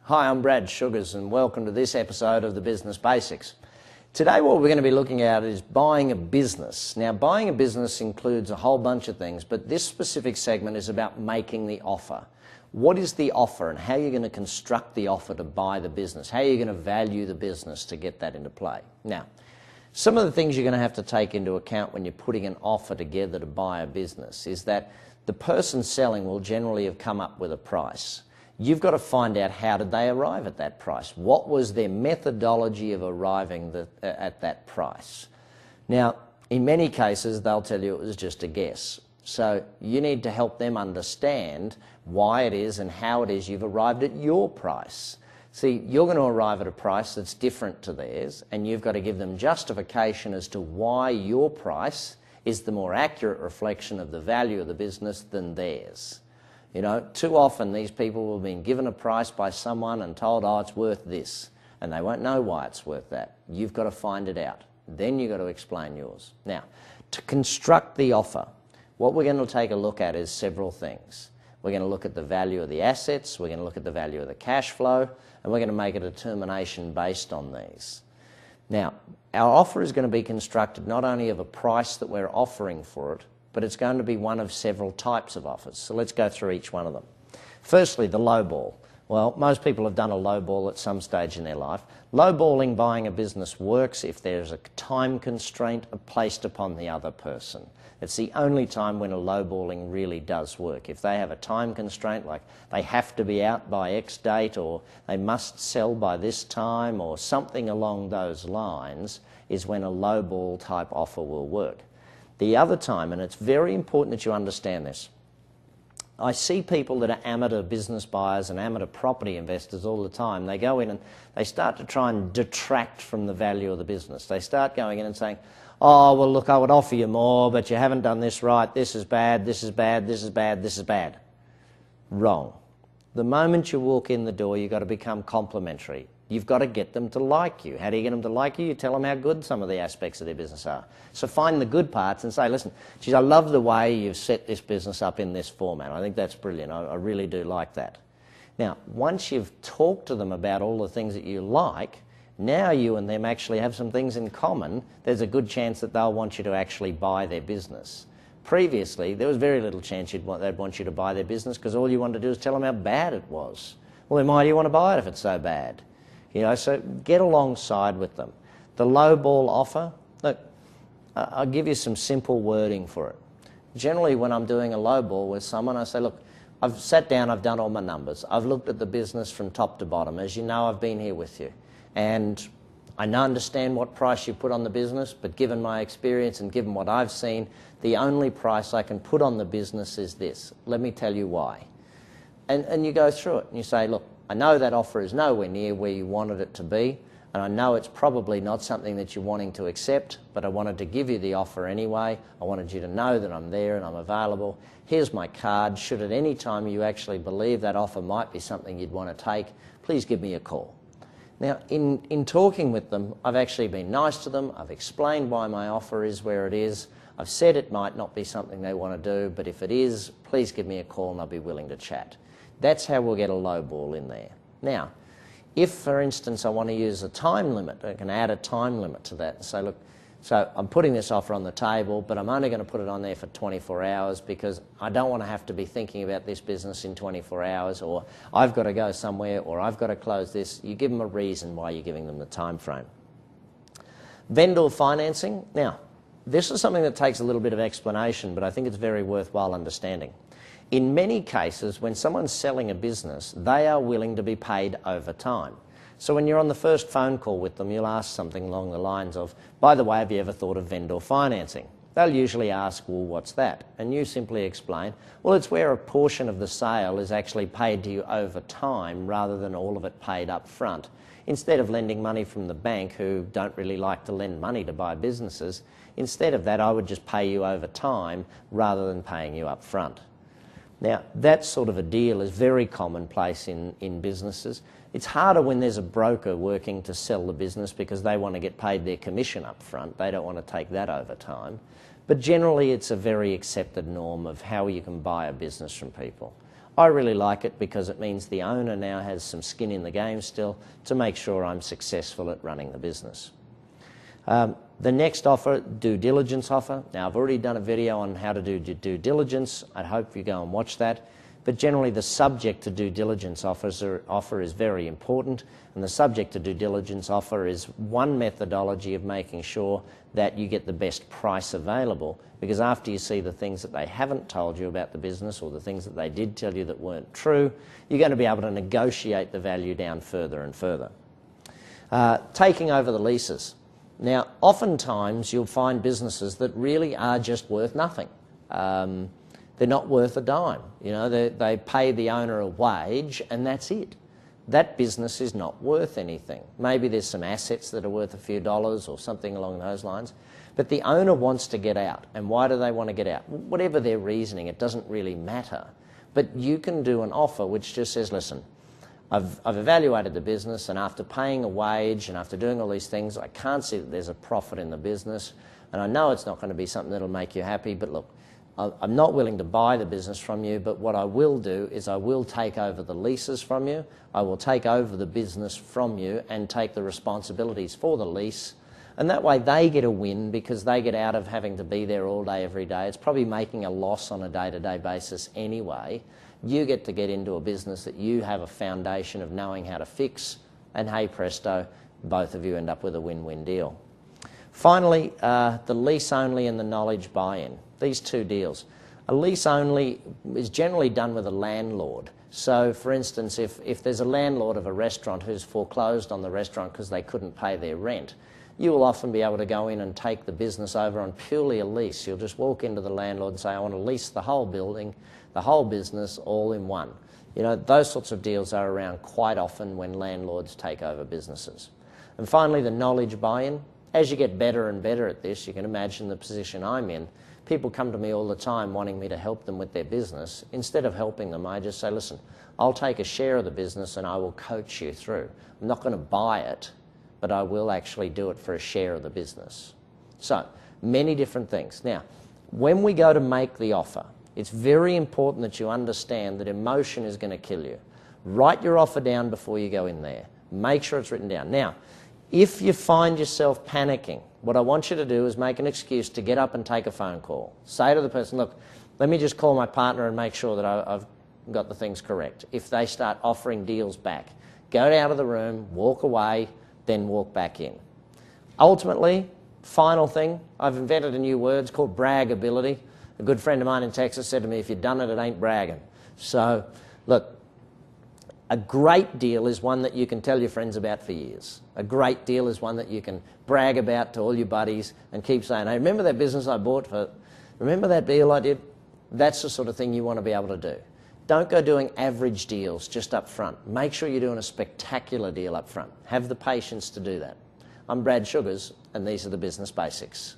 Hi, I'm Brad Sugars and welcome to this episode of the Business Basics. Today what we're going to be looking at is buying a business. Now, buying a business includes a whole bunch of things, but this specific segment is about making the offer. What is the offer and how you're going to construct the offer to buy the business? How you're going to value the business to get that into play? Now, some of the things you're going to have to take into account when you're putting an offer together to buy a business is that the person selling will generally have come up with a price. You've got to find out how did they arrive at that price. What was their methodology of arriving at that price? Now, in many cases, they'll tell you it was just a guess. So you need to help them understand why it is and how it is you've arrived at your price. See, you're going to arrive at a price that's different to theirs, and you've got to give them justification as to why your price is the more accurate reflection of the value of the business than theirs. You know, too often these people have been given a price by someone and told, oh, it's worth this, and they won't know why it's worth that. You've got to find it out. Then you've got to explain yours. Now, to construct the offer, what we're going to take a look at is several things. We're going to look at the value of the assets, we're going to look at the value of the cash flow, and we're going to make a determination based on these. Now, our offer is going to be constructed not only of a price that we're offering for it, but it's going to be one of several types of offers. So let's go through each one of them. Firstly, the lowball. Well, most people have done a lowball at some stage in their life. Lowballing buying a business works if there's a time constraint placed upon the other person. It's the only time when a lowballing really does work. If they have a time constraint, like they have to be out by X date or they must sell by this time or something along those lines, is when a lowball type offer will work. The other time, and it's very important that you understand this, I see people that are amateur business buyers and amateur property investors all the time. They go in and they start to try and detract from the value of the business. They start going in and saying, oh, well, look, I would offer you more, but you haven't done this right, this is bad, this is bad, this is bad, this is bad. Wrong. The moment you walk in the door, you've got to become complimentary. You've got to get them to like you. How do you get them to like you? You tell them how good some of the aspects of their business are. So find the good parts and say, listen, geez, I love the way you've set this business up in this format. I think that's brilliant. I really do like that. Now, once you've talked to them about all the things that you like, now you and them actually have some things in common. There's a good chance that they'll want you to actually buy their business. Previously, there was very little chance they'd want you to buy their business because all you wanted to do is tell them how bad it was. Well, then why do you want to buy it if it's so bad? You know, so get alongside with them. The lowball offer, look, I'll give you some simple wording for it. Generally, when I'm doing a lowball with someone, I say, look, I've sat down, I've done all my numbers. I've looked at the business from top to bottom. As you know, I've been here with you. And I understand what price you put on the business, but given my experience and given what I've seen, the only price I can put on the business is this. Let me tell you why. And you go through it and you say, look, I know that offer is nowhere near where you wanted it to be, and I know it's probably not something that you're wanting to accept, but I wanted to give you the offer anyway. I wanted you to know that I'm there and I'm available. Here's my card. Should at any time you actually believe that offer might be something you'd want to take, please give me a call. Now, in talking with them, I've actually been nice to them. I've explained why my offer is where it is. I've said it might not be something they want to do, but if it is, please give me a call and I'll be willing to chat. That's how we'll get a lowball in there. Now, if, for instance, I want to use a time limit, I can add a time limit to that and say, look, so I'm putting this offer on the table, but I'm only going to put it on there for 24 hours because I don't want to have to be thinking about this business in 24 hours, or I've got to go somewhere, or I've got to close this. You give them a reason why you're giving them the time frame. Vendor financing. Now, this is something that takes a little bit of explanation, but I think it's very worthwhile understanding. In many cases, when someone's selling a business, they are willing to be paid over time. So when you're on the first phone call with them, you'll ask something along the lines of, by the way, have you ever thought of vendor financing? They'll usually ask, well, what's that? And you simply explain, well, it's where a portion of the sale is actually paid to you over time rather than all of it paid up front. Instead of lending money from the bank, who don't really like to lend money to buy businesses, instead of that, I would just pay you over time rather than paying you up front. Now, that sort of a deal is very commonplace in businesses. It's harder when there's a broker working to sell the business because they want to get paid their commission up front. They don't want to take that over time. But generally, it's a very accepted norm of how you can buy a business from people. I really like it because it means the owner now has some skin in the game still to make sure I'm successful at running the business. The next offer, due diligence offer. Now, I've already done a video on how to do due diligence. I hope you go and watch that. But generally, the subject to due diligence offer is very important, and the subject to due diligence offer is one methodology of making sure that you get the best price available, because after you see the things that they haven't told you about the business or the things that they did tell you that weren't true, you're going to be able to negotiate the value down further and further. Taking over the leases. Now, oftentimes you'll find businesses that really are just worth nothing. They're not worth a dime. You know, they pay the owner a wage and that's it. That business is not worth anything. Maybe there's some assets that are worth a few dollars or something along those lines, but the owner wants to get out. And why do they want to get out? Whatever their reasoning, it doesn't really matter. But you can do an offer which just says, listen, I've evaluated the business, and after paying a wage and after doing all these things, I can't see that there's a profit in the business, and I know it's not going to be something that'll make you happy, but look, I'm not willing to buy the business from you, but what I will do is I will take over the leases from you, I will take over the business from you and take the responsibilities for the lease, and that way they get a win because they get out of having to be there all day, every day. It's probably making a loss on a day-to-day basis anyway. You get to get into a business that you have a foundation of knowing how to fix, and hey presto, both of you end up with a win-win deal. Finally, the lease only and the knowledge buy-in. These two deals. A lease only is generally done with a landlord. So for instance, if there's a landlord of a restaurant who's foreclosed on the restaurant because they couldn't pay their rent, you will often be able to go in and take the business over on purely a lease. You'll just walk into the landlord and say, I want to lease the whole building, the whole business, all in one. You know, those sorts of deals are around quite often when landlords take over businesses. And finally, the knowledge buy-in. As you get better and better at this, you can imagine the position I'm in. People come to me all the time wanting me to help them with their business. Instead of helping them, I just say, listen, I'll take a share of the business and I will coach you through. I'm not going to buy it, but I will actually do it for a share of the business. So, many different things. Now, when we go to make the offer, it's very important that you understand that emotion is going to kill you. Write your offer down before you go in there. Make sure it's written down. Now, if you find yourself panicking, what I want you to do is make an excuse to get up and take a phone call. Say to the person, look, let me just call my partner and make sure that I've got the things correct. If they start offering deals back, go out of the room, walk away, then walk back in. Ultimately, final thing, I've invented a new word, it's called braggability. A good friend of mine in Texas said to me, if you've done it, it ain't bragging. So, look, a great deal is one that you can tell your friends about for years. A great deal is one that you can brag about to all your buddies and keep saying, hey, remember that business I bought for, remember that deal I did? That's the sort of thing you want to be able to do. Don't go doing average deals just up front. Make sure you're doing a spectacular deal up front. Have the patience to do that. I'm Brad Sugars, and these are the Business Basics.